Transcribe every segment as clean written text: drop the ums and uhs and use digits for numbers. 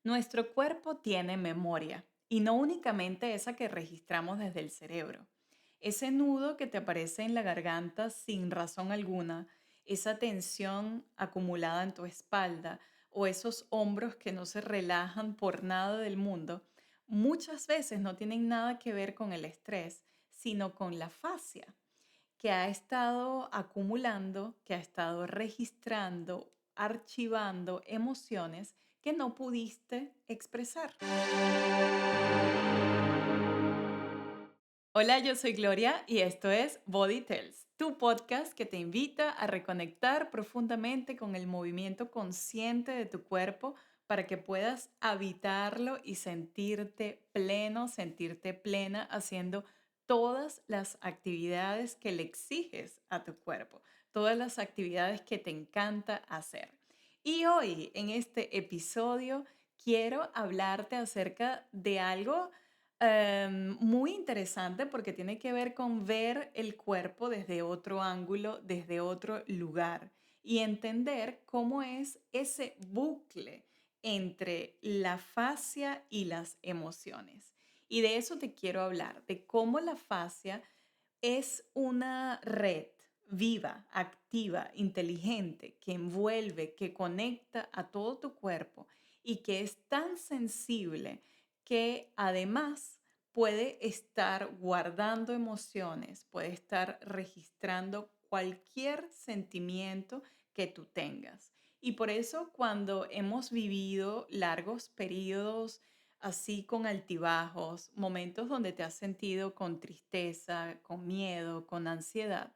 Nuestro cuerpo tiene memoria y no únicamente esa que registramos desde el cerebro. Ese nudo que te aparece en la garganta sin razón alguna, esa tensión acumulada en tu espalda o esos hombros que no se relajan por nada del mundo, muchas veces no tienen nada que ver con el estrés, sino con la fascia que ha estado acumulando, que ha estado registrando, archivando emociones que no pudiste expresar. Hola, yo soy Gloria y esto es Body Tells, tu podcast que te invita a reconectar profundamente con el movimiento consciente de tu cuerpo para que puedas habitarlo y sentirte pleno, sentirte plena haciendo todas las actividades que le exiges a tu cuerpo, todas las actividades que te encanta hacer. Y hoy, en este episodio, quiero hablarte acerca de algo muy interesante porque tiene que ver con ver el cuerpo desde otro ángulo, desde otro lugar y entender cómo es ese bucle entre la fascia y las emociones. Y de eso te quiero hablar, de cómo la fascia es una red viva, activa, inteligente, que envuelve, que conecta a todo tu cuerpo y que es tan sensible que además puede estar guardando emociones, puede estar registrando cualquier sentimiento que tú tengas. Y por eso cuando hemos vivido largos periodos así con altibajos, momentos donde te has sentido con tristeza, con miedo, con ansiedad,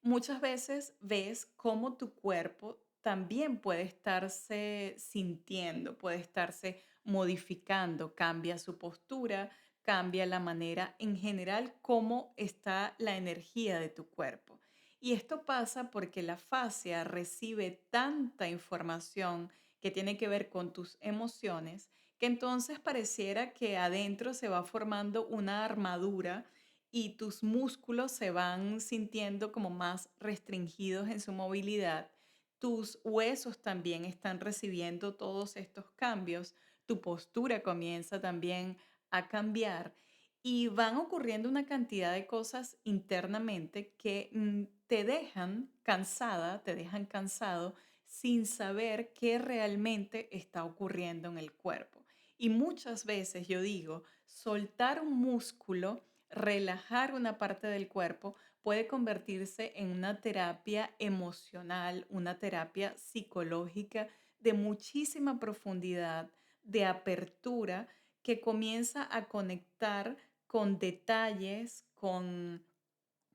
muchas veces ves cómo tu cuerpo también puede estarse sintiendo, puede estarse modificando, cambia su postura, cambia la manera en general cómo está la energía de tu cuerpo. Y esto pasa porque la fascia recibe tanta información que tiene que ver con tus emociones, que entonces pareciera que adentro se va formando una armadura y tus músculos se van sintiendo como más restringidos en su movilidad. Tus huesos también están recibiendo todos estos cambios. Tu postura comienza también a cambiar y van ocurriendo una cantidad de cosas internamente que te dejan cansada, te dejan cansado sin saber qué realmente está ocurriendo en el cuerpo. Y muchas veces yo digo, soltar un músculo, relajar una parte del cuerpo puede convertirse en una terapia emocional, una terapia psicológica de muchísima profundidad, de apertura, que comienza a conectar con detalles, con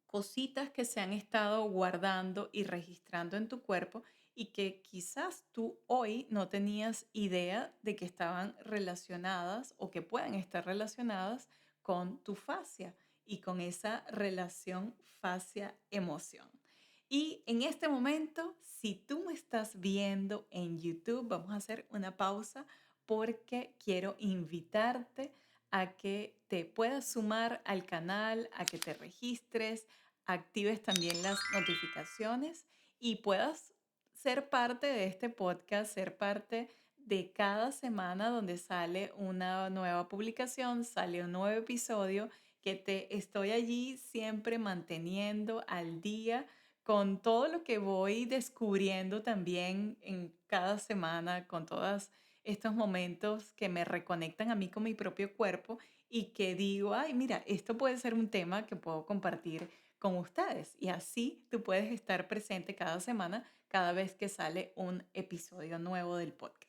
cositas que se han estado guardando y registrando en tu cuerpo y que quizás tú hoy no tenías idea de que estaban relacionadas o que pueden estar relacionadas con tu fascia y con esa relación fascia-emoción. Y en este momento, si tú me estás viendo en YouTube, vamos a hacer una pausa porque quiero invitarte a que te puedas sumar al canal, a que te registres, actives también las notificaciones y puedas ser parte de este podcast, ser parte de cada semana donde sale una nueva publicación, sale un nuevo episodio, que te estoy allí siempre manteniendo al día con todo lo que voy descubriendo también en cada semana, con todos estos momentos que me reconectan a mí con mi propio cuerpo y que digo, ay, mira, esto puede ser un tema que puedo compartir con ustedes. Y así tú puedes estar presente cada semana, cada vez que sale un episodio nuevo del podcast.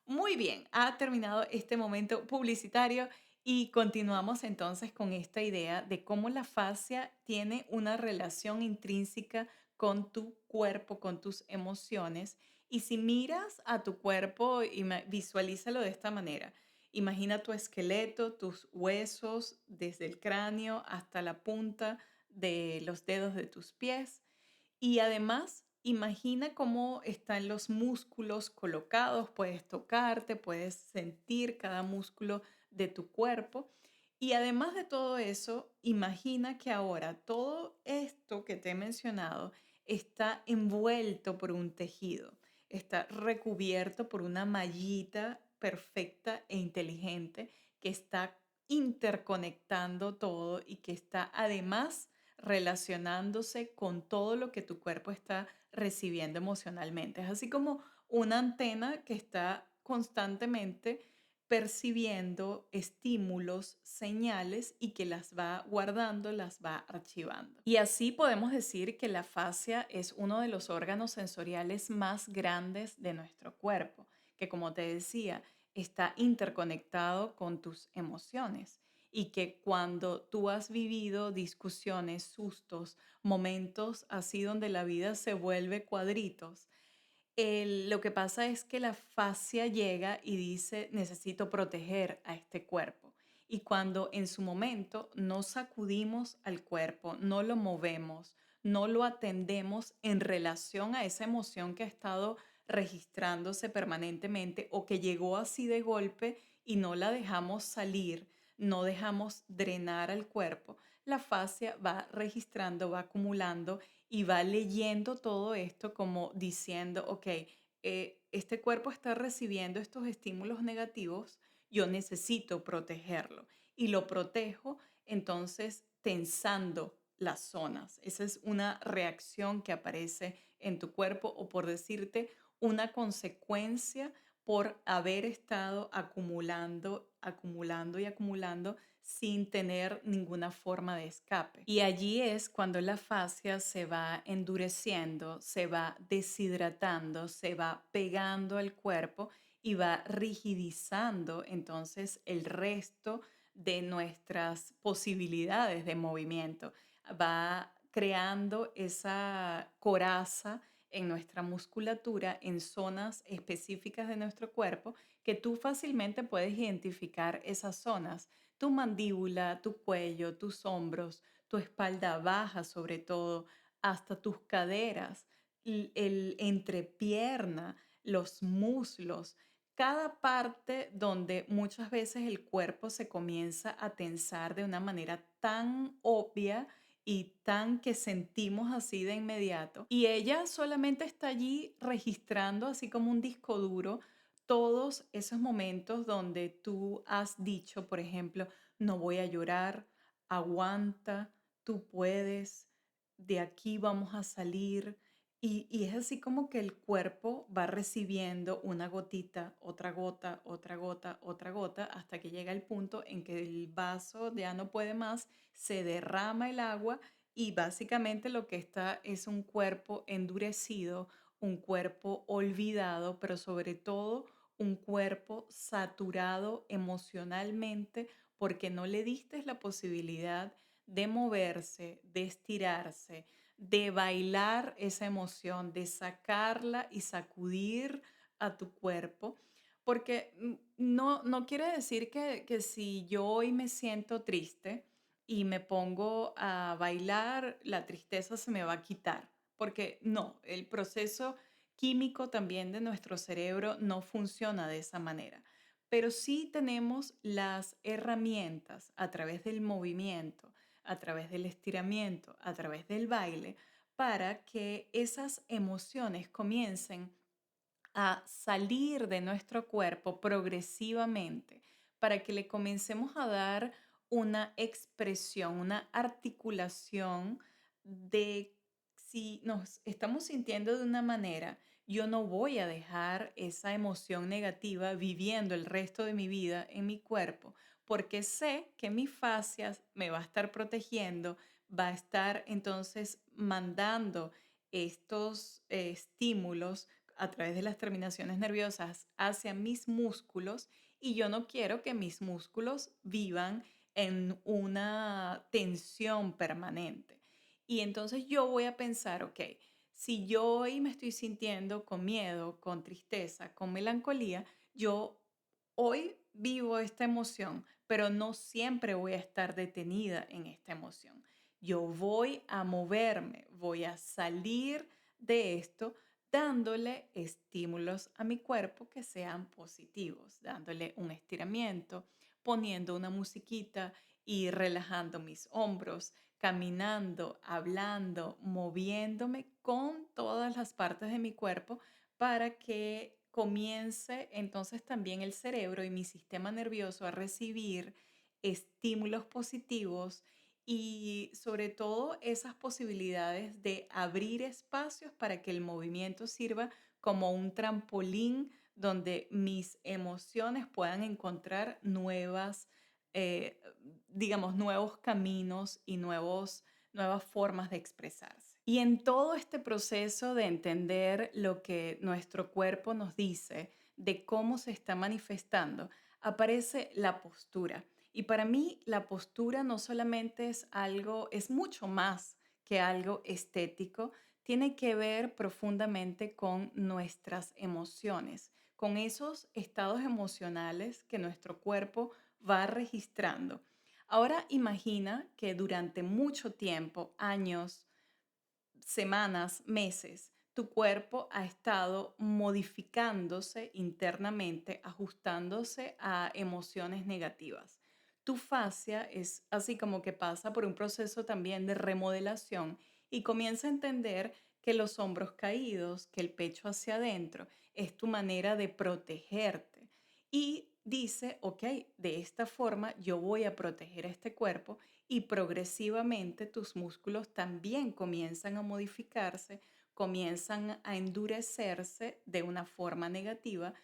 Muy bien, ha terminado este momento publicitario y continuamos entonces con esta idea de cómo la fascia tiene una relación intrínseca con tu cuerpo, con tus emociones. Y si miras a tu cuerpo, visualízalo de esta manera. Imagina tu esqueleto, tus huesos, desde el cráneo hasta la punta de los dedos de tus pies. Y además, imagina cómo están los músculos colocados, puedes tocarte, puedes sentir cada músculo de tu cuerpo. Y además de todo eso, imagina que ahora todo esto que te he mencionado está envuelto por un tejido, está recubierto por una mallita perfecta e inteligente que está interconectando todo y que está además relacionándose con todo lo que tu cuerpo está recibiendo emocionalmente. Es así como una antena que está constantemente percibiendo estímulos, señales y que las va guardando, las va archivando. Y así podemos decir que la fascia es uno de los órganos sensoriales más grandes de nuestro cuerpo, que como te decía, está interconectado con tus emociones y que cuando tú has vivido discusiones, sustos, momentos así donde la vida se vuelve cuadritos, lo que pasa es que la fascia llega y dice, necesito proteger a este cuerpo. Y cuando en su momento no sacudimos al cuerpo, no lo movemos, no lo atendemos en relación a esa emoción que ha estado registrándose permanentemente o que llegó así de golpe y no la dejamos salir, no dejamos drenar al cuerpo, la fascia va registrando, va acumulando y va leyendo todo esto como diciendo, ok, este cuerpo está recibiendo estos estímulos negativos, yo necesito protegerlo y lo protejo entonces tensando las zonas. Esa es una reacción que aparece en tu cuerpo o por decirte una consecuencia por haber estado acumulando, acumulando y acumulando sin tener ninguna forma de escape. Y allí es cuando la fascia se va endureciendo, se va deshidratando, se va pegando al cuerpo y va rigidizando entonces el resto de nuestras posibilidades de movimiento. Va creando esa coraza en nuestra musculatura, en zonas específicas de nuestro cuerpo, que tú fácilmente puedes identificar esas zonas: tu mandíbula, tu cuello, tus hombros, tu espalda baja sobre todo, hasta tus caderas, el entrepierna, los muslos, cada parte donde muchas veces el cuerpo se comienza a tensar de una manera tan obvia y tan que sentimos así de inmediato. Y ella solamente está allí registrando, así como un disco duro, todos esos momentos donde tú has dicho, por ejemplo, no voy a llorar, aguanta, tú puedes, de aquí vamos a salir. Y es así como que el cuerpo va recibiendo una gotita, otra gota, otra gota, otra gota, hasta que llega el punto en que el vaso ya no puede más, se derrama el agua y básicamente lo que está es un cuerpo endurecido, un cuerpo olvidado, pero sobre todo un cuerpo saturado emocionalmente porque no le diste la posibilidad de moverse, de estirarse, de bailar esa emoción, de sacarla y sacudir a tu cuerpo. Porque no quiere decir que si yo hoy me siento triste y me pongo a bailar, la tristeza se me va a quitar. Porque no, el proceso químico también de nuestro cerebro no funciona de esa manera. Pero sí tenemos las herramientas a través del movimiento, a través del estiramiento, a través del baile, para que esas emociones comiencen a salir de nuestro cuerpo progresivamente, para que le comencemos a dar una expresión, una articulación de si nos estamos sintiendo de una manera, yo no voy a dejar esa emoción negativa viviendo el resto de mi vida en mi cuerpo, porque sé que mi fascia me va a estar protegiendo, va a estar entonces mandando estos estímulos a través de las terminaciones nerviosas hacia mis músculos y yo no quiero que mis músculos vivan en una tensión permanente. Y entonces yo voy a pensar, ok, si yo hoy me estoy sintiendo con miedo, con tristeza, con melancolía, yo hoy vivo esta emoción, pero no siempre voy a estar detenida en esta emoción. Yo voy a moverme, voy a salir de esto dándole estímulos a mi cuerpo que sean positivos, dándole un estiramiento, poniendo una musiquita y relajando mis hombros, caminando, hablando, moviéndome con todas las partes de mi cuerpo para que comience entonces también el cerebro y mi sistema nervioso a recibir estímulos positivos y sobre todo esas posibilidades de abrir espacios para que el movimiento sirva como un trampolín donde mis emociones puedan encontrar eh, digamos, nuevos caminos y nuevas formas de expresarse. Y en todo este proceso de entender lo que nuestro cuerpo nos dice, de cómo se está manifestando, aparece la postura. Y para mí la postura no solamente es algo, es mucho más que algo estético, tiene que ver profundamente con nuestras emociones, con esos estados emocionales que nuestro cuerpo va registrando. Ahora imagina que durante mucho tiempo, años, semanas, meses, tu cuerpo ha estado modificándose internamente, ajustándose a emociones negativas. Tu fascia es así como que pasa por un proceso también de remodelación y comienza a entender que los hombros caídos, que el pecho hacia adentro, es tu manera de protegerte. Y dice, ok, de esta forma yo voy a proteger este cuerpo y progresivamente tus músculos también comienzan a modificarse, comienzan a endurecerse de una forma negativa,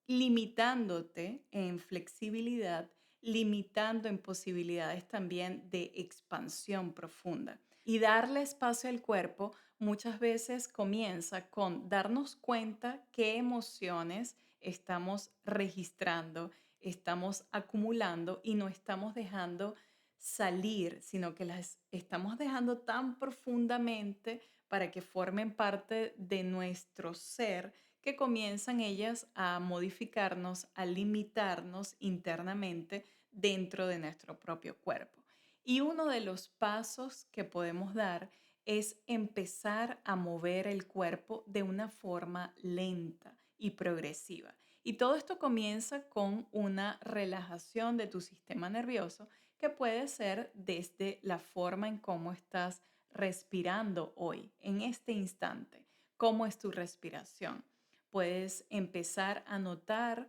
limitándote en flexibilidad, limitando en posibilidades también de expansión profunda. Y darle espacio al cuerpo muchas veces comienza con darnos cuenta qué emociones estamos registrando, estamos acumulando y no estamos dejando salir, sino que las estamos dejando tan profundamente para que formen parte de nuestro ser que comienzan ellas a modificarnos, a limitarnos internamente dentro de nuestro propio cuerpo. Y uno de los pasos que podemos dar es empezar a mover el cuerpo de una forma lenta y progresiva. Y todo esto comienza con una relajación de tu sistema nervioso que puede ser desde la forma en cómo estás respirando hoy, en este instante. ¿Cómo es tu respiración? Puedes empezar a notar,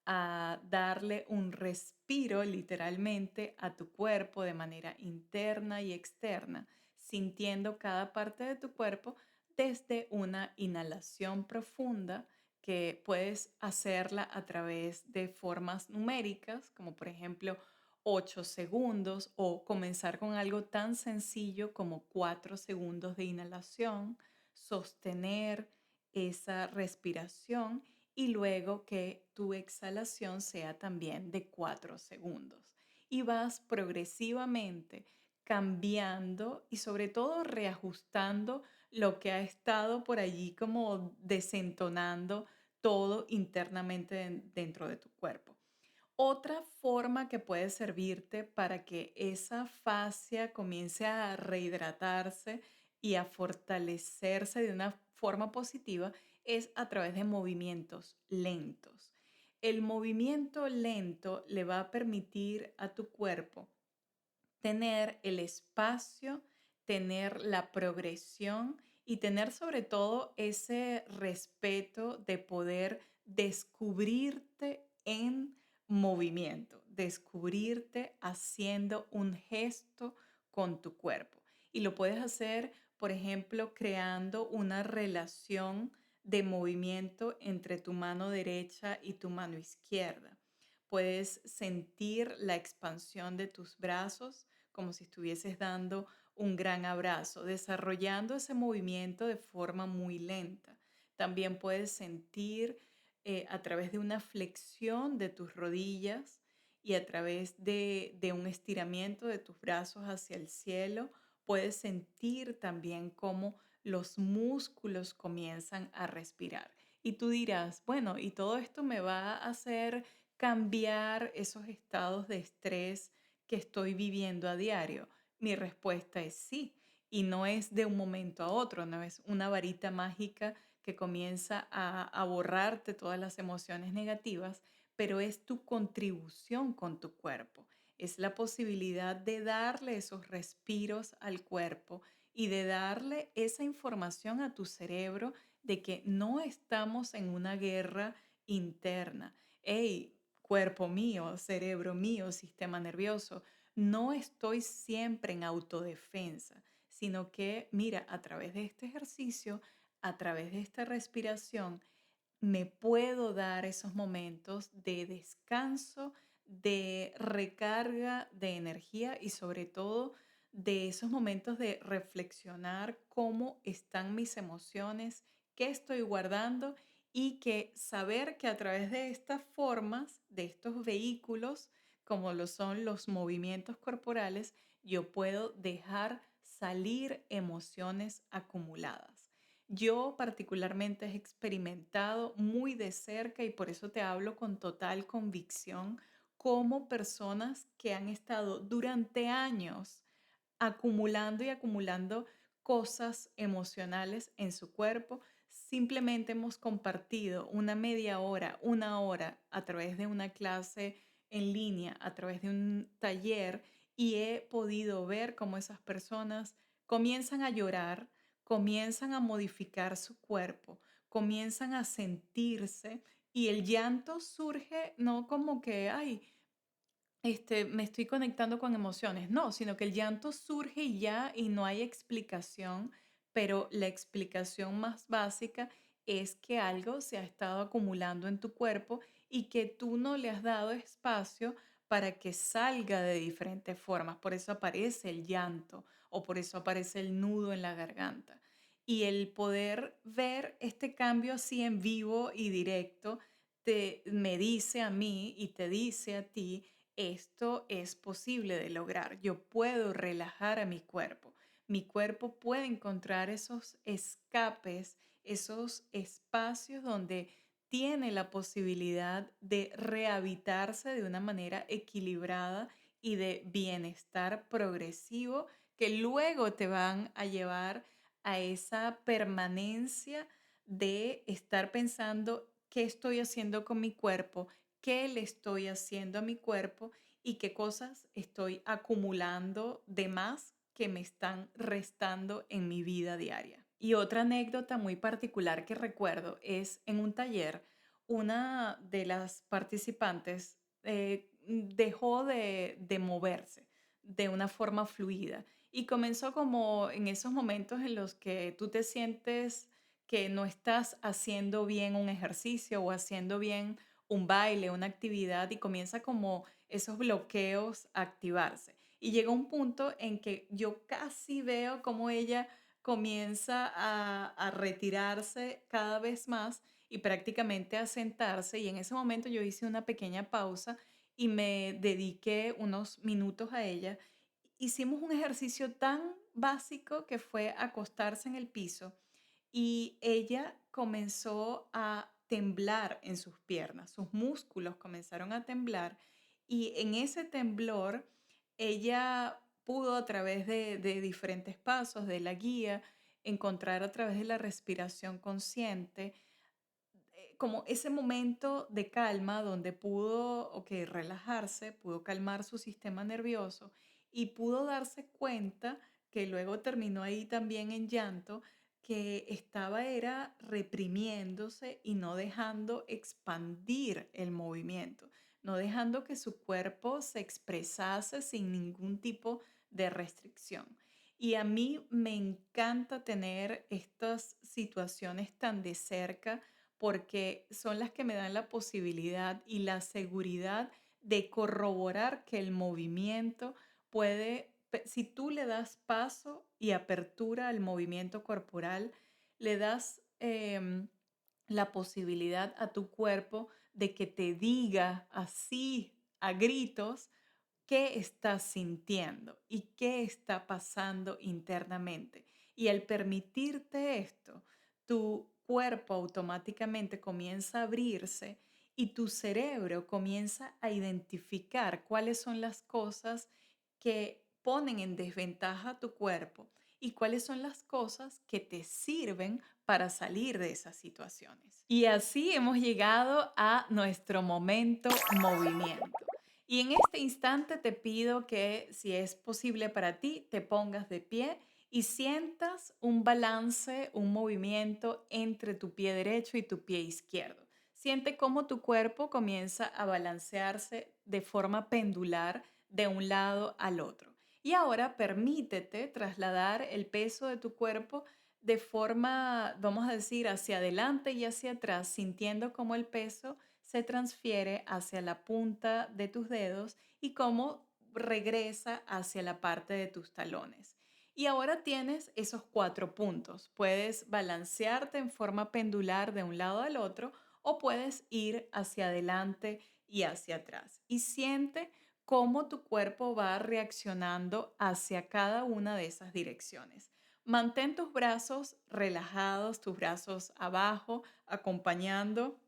a darle un respiro literalmente a tu cuerpo de manera interna y externa, sintiendo cada parte de tu cuerpo desde una inhalación profunda que puedes hacerla a través de formas numéricas, como por ejemplo 8 segundos o comenzar con algo tan sencillo como 4 segundos de inhalación, sostener esa respiración y luego que tu exhalación sea también de 4 segundos. Y vas progresivamente cambiando y sobre todo reajustando lo que ha estado por allí como desentonando todo internamente dentro de tu cuerpo. Otra forma que puede servirte para que esa fascia comience a rehidratarse y a fortalecerse de una forma positiva es a través de movimientos lentos. El movimiento lento le va a permitir a tu cuerpo tener el espacio, tener la progresión y tener sobre todo ese respeto de poder descubrirte en movimiento, descubrirte haciendo un gesto con tu cuerpo. Y lo puedes hacer, por ejemplo, creando una relación de movimiento entre tu mano derecha y tu mano izquierda. Puedes sentir la expansión de tus brazos como si estuvieses dando un gran abrazo, desarrollando ese movimiento de forma muy lenta. También puedes sentir a través de una flexión de tus rodillas y a través de un estiramiento de tus brazos hacia el cielo, puedes sentir también cómo los músculos comienzan a respirar. Y tú dirás, bueno, ¿y todo esto me va a hacer cambiar esos estados de estrés que estoy viviendo a diario? Mi respuesta es sí, y no es de un momento a otro, no es una varita mágica que comienza a borrarte todas las emociones negativas, pero es tu contribución con tu cuerpo, es la posibilidad de darle esos respiros al cuerpo y de darle esa información a tu cerebro de que no estamos en una guerra interna. Hey, cuerpo mío, cerebro mío, sistema nervioso, no estoy siempre en autodefensa, sino que, mira, a través de este ejercicio, a través de esta respiración, me puedo dar esos momentos de descanso, de recarga de energía y sobre todo de esos momentos de reflexionar cómo están mis emociones, qué estoy guardando y que saber que a través de estas formas, de estos vehículos, como lo son los movimientos corporales, yo puedo dejar salir emociones acumuladas. Yo particularmente he experimentado muy de cerca y por eso te hablo con total convicción, como personas que han estado durante años acumulando y acumulando cosas emocionales en su cuerpo. Simplemente hemos compartido una media hora, una hora a través de una clase en línea, a través de un taller y he podido ver cómo esas personas comienzan a llorar, comienzan a modificar su cuerpo, comienzan a sentirse y el llanto surge no como que, ay, me estoy conectando con emociones. No, sino que el llanto surge y ya y no hay explicación, pero la explicación más básica es que algo se ha estado acumulando en tu cuerpo y que tú no le has dado espacio para que salga de diferentes formas. Por eso aparece el llanto o por eso aparece el nudo en la garganta. Y el poder ver este cambio así en vivo y directo me dice a mí y te dice a ti esto es posible de lograr. Yo puedo relajar a mi cuerpo. Mi cuerpo puede encontrar esos escapes, esos espacios donde tiene la posibilidad de rehabitarse de una manera equilibrada y de bienestar progresivo que luego te van a llevar a esa permanencia de estar pensando qué estoy haciendo con mi cuerpo, qué le estoy haciendo a mi cuerpo y qué cosas estoy acumulando de más que me están restando en mi vida diaria. Y otra anécdota muy particular que recuerdo es en un taller, una de las participantes dejó de moverse de una forma fluida y comenzó como en esos momentos en los que tú te sientes que no estás haciendo bien un ejercicio o haciendo bien un baile, una actividad y comienza como esos bloqueos a activarse. Y llega un punto en que yo casi veo como ella comienza a retirarse cada vez más y prácticamente a sentarse. Y en ese momento yo hice una pequeña pausa y me dediqué unos minutos a ella. Hicimos un ejercicio tan básico que fue acostarse en el piso y ella comenzó a temblar en sus piernas, sus músculos comenzaron a temblar y en ese temblor ella pudo a través de diferentes pasos de la guía encontrar a través de la respiración consciente como ese momento de calma donde pudo, ok, relajarse, pudo calmar su sistema nervioso y pudo darse cuenta que luego terminó ahí también en llanto, que estaba era reprimiéndose y no dejando expandir el movimiento, no dejando que su cuerpo se expresase sin ningún tipo de restricción. Y a mí me encanta tener estas situaciones tan de cerca porque son las que me dan la posibilidad y la seguridad de corroborar que el movimiento puede, si tú le das paso y apertura al movimiento corporal, le das la posibilidad a tu cuerpo de que te diga así a gritos qué estás sintiendo y qué está pasando internamente. Y al permitirte esto, tu cuerpo automáticamente comienza a abrirse y tu cerebro comienza a identificar cuáles son las cosas que ponen en desventaja a tu cuerpo y cuáles son las cosas que te sirven para salir de esas situaciones. Y así hemos llegado a nuestro momento movimiento. Y en este instante te pido que, si es posible para ti, te pongas de pie y sientas un balance, un movimiento entre tu pie derecho y tu pie izquierdo. Siente cómo tu cuerpo comienza a balancearse de forma pendular de un lado al otro. Y ahora permítete trasladar el peso de tu cuerpo de forma, vamos a decir, hacia adelante y hacia atrás, sintiendo cómo el peso se transfiere hacia la punta de tus dedos y cómo regresa hacia la parte de tus talones. Y ahora tienes esos 4 puntos. Puedes balancearte en forma pendular de un lado al otro o puedes ir hacia adelante y hacia atrás. Y siente cómo tu cuerpo va reaccionando hacia cada una de esas direcciones. Mantén tus brazos relajados, tus brazos abajo, acompañando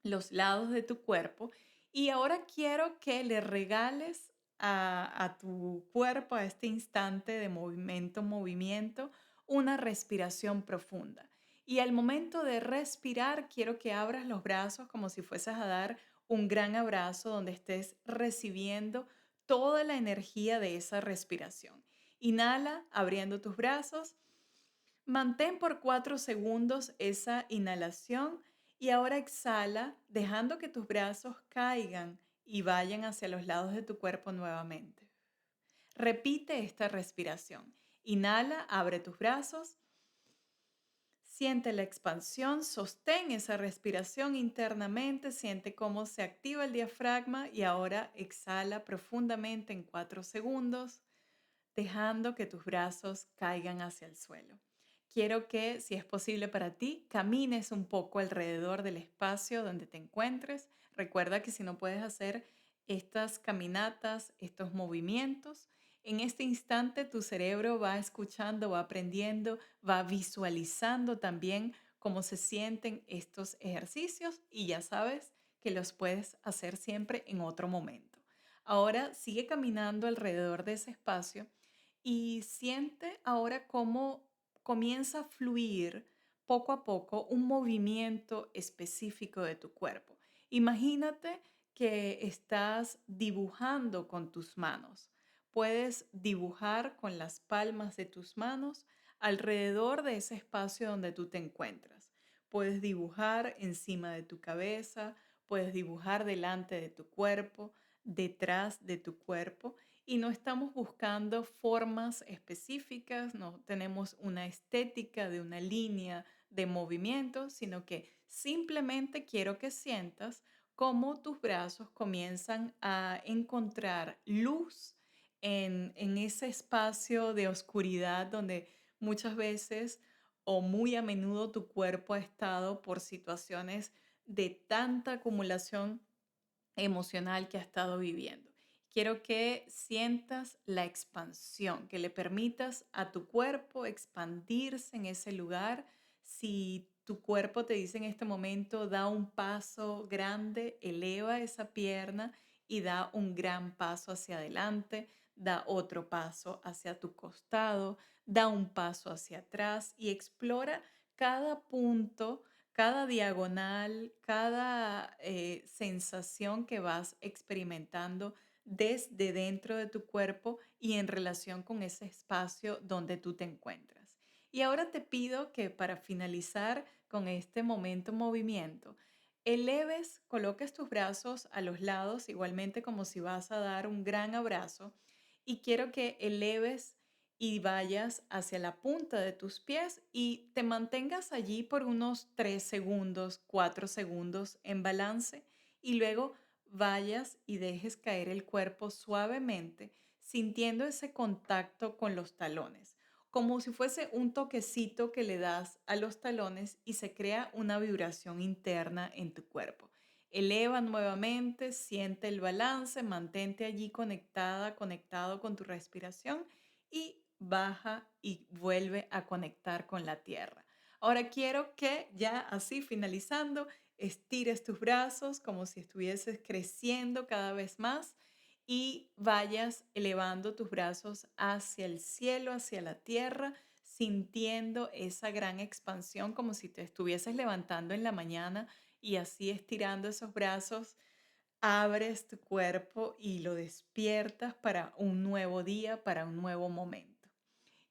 los lados de tu cuerpo. Y ahora quiero que le regales a tu cuerpo, a este instante de movimiento, una respiración profunda. Y al momento de respirar, quiero que abras los brazos como si fueses a dar un gran abrazo donde estés recibiendo toda la energía de esa respiración. Inhala abriendo tus brazos. Mantén por 4 segundos esa inhalación y ahora exhala, dejando que tus brazos caigan y vayan hacia los lados de tu cuerpo nuevamente. Repite esta respiración. Inhala, abre tus brazos, siente la expansión, sostén esa respiración internamente, siente cómo se activa el diafragma y ahora exhala profundamente en 4 segundos, dejando que tus brazos caigan hacia el suelo. Quiero que, si es posible para ti, camines un poco alrededor del espacio donde te encuentres. Recuerda que si no puedes hacer estas caminatas, estos movimientos, en este instante tu cerebro va escuchando, va aprendiendo, va visualizando también cómo se sienten estos ejercicios y ya sabes que los puedes hacer siempre en otro momento. Ahora sigue caminando alrededor de ese espacio y siente ahora cómo comienza a fluir poco a poco un movimiento específico de tu cuerpo. Imagínate que estás dibujando con tus manos. Puedes dibujar con las palmas de tus manos alrededor de ese espacio donde tú te encuentras. Puedes dibujar encima de tu cabeza, puedes dibujar delante de tu cuerpo, detrás de tu cuerpo y no estamos buscando formas específicas, no tenemos una estética de una línea de movimiento, sino que simplemente quiero que sientas cómo tus brazos comienzan a encontrar luz en ese espacio de oscuridad donde muchas veces o muy a menudo tu cuerpo ha estado por situaciones de tanta acumulación emocional que ha estado viviendo. Quiero que sientas la expansión, que le permitas a tu cuerpo expandirse en ese lugar. Si tu cuerpo te dice en este momento, da un paso grande, eleva esa pierna y da un gran paso hacia adelante, da otro paso hacia tu costado, da un paso hacia atrás y explora cada punto, cada diagonal, cada sensación que vas experimentando desde dentro de tu cuerpo y en relación con ese espacio donde tú te encuentras. Y ahora te pido que para finalizar con este momento movimiento, eleves, coloques tus brazos a los lados, igualmente como si vas a dar un gran abrazo, y quiero que eleves y vayas hacia la punta de tus pies y te mantengas allí por unos 3 segundos, 4 segundos en balance y luego vayas y dejes caer el cuerpo suavemente, sintiendo ese contacto con los talones, como si fuese un toquecito que le das a los talones y se crea una vibración interna en tu cuerpo. Eleva nuevamente, siente el balance, mantente allí conectada, conectado con tu respiración y baja y vuelve a conectar con la tierra. Ahora quiero que ya así finalizando, estires tus brazos como si estuvieses creciendo cada vez más y vayas elevando tus brazos hacia el cielo, hacia la tierra, sintiendo esa gran expansión como si te estuvieses levantando en la mañana y así estirando esos brazos abres tu cuerpo y lo despiertas para un nuevo día, para un nuevo momento.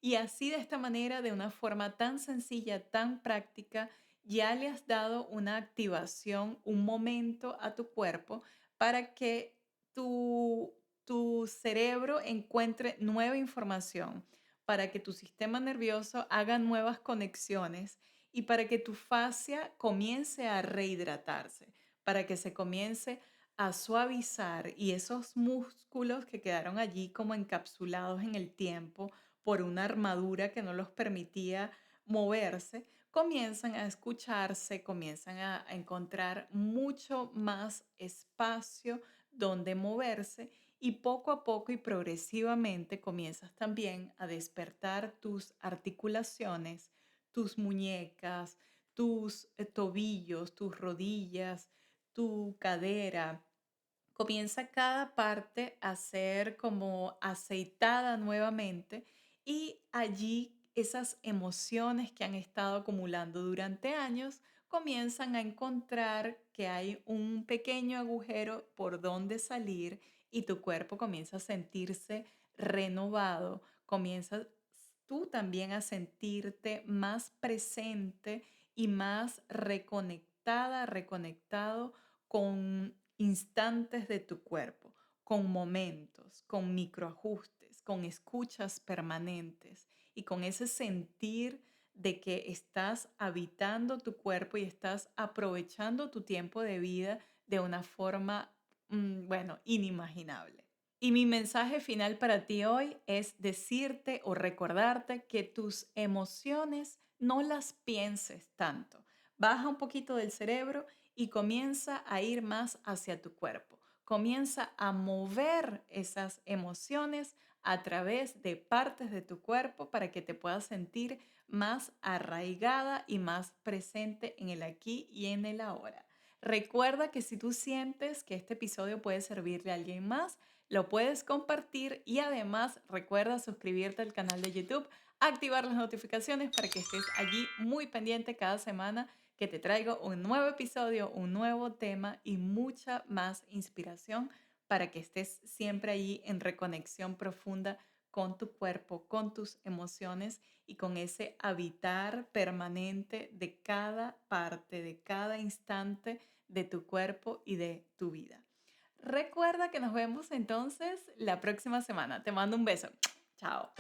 Y así de esta manera, de una forma tan sencilla, tan práctica, ya le has dado una activación, un momento a tu cuerpo para que tu cerebro encuentre nueva información, para que tu sistema nervioso haga nuevas conexiones y para que tu fascia comience a rehidratarse, para que se comience a suavizar y esos músculos que quedaron allí como encapsulados en el tiempo por una armadura que no los permitía moverse, comienzan a escucharse, comienzan a encontrar mucho más espacio donde moverse y poco a poco y progresivamente comienzas también a despertar tus articulaciones, tus muñecas, tus tobillos, tus rodillas, tu cadera. Comienza cada parte a ser como aceitada nuevamente y allí esas emociones que han estado acumulando durante años comienzan a encontrar que hay un pequeño agujero por donde salir y tu cuerpo comienza a sentirse renovado, comienzas tú también a sentirte más presente y más reconectada, reconectado con instantes de tu cuerpo, con momentos, con microajustes, con escuchas permanentes y con ese sentir de que estás habitando tu cuerpo y estás aprovechando tu tiempo de vida de una forma, bueno, inimaginable. Y mi mensaje final para ti hoy es decirte o recordarte que tus emociones no las pienses tanto. Baja un poquito del cerebro y comienza a ir más hacia tu cuerpo. Comienza a mover esas emociones a través de partes de tu cuerpo para que te puedas sentir más arraigada y más presente en el aquí y en el ahora. Recuerda que si tú sientes que este episodio puede servirle a alguien más, lo puedes compartir y además recuerda suscribirte al canal de YouTube, activar las notificaciones para que estés allí muy pendiente cada semana que te traigo un nuevo episodio, un nuevo tema y mucha más inspiración para que estés siempre allí en reconexión profunda con tu cuerpo, con tus emociones y con ese habitar permanente de cada parte, de cada instante de tu cuerpo y de tu vida. Recuerda que nos vemos entonces la próxima semana. Te mando un beso. Chao.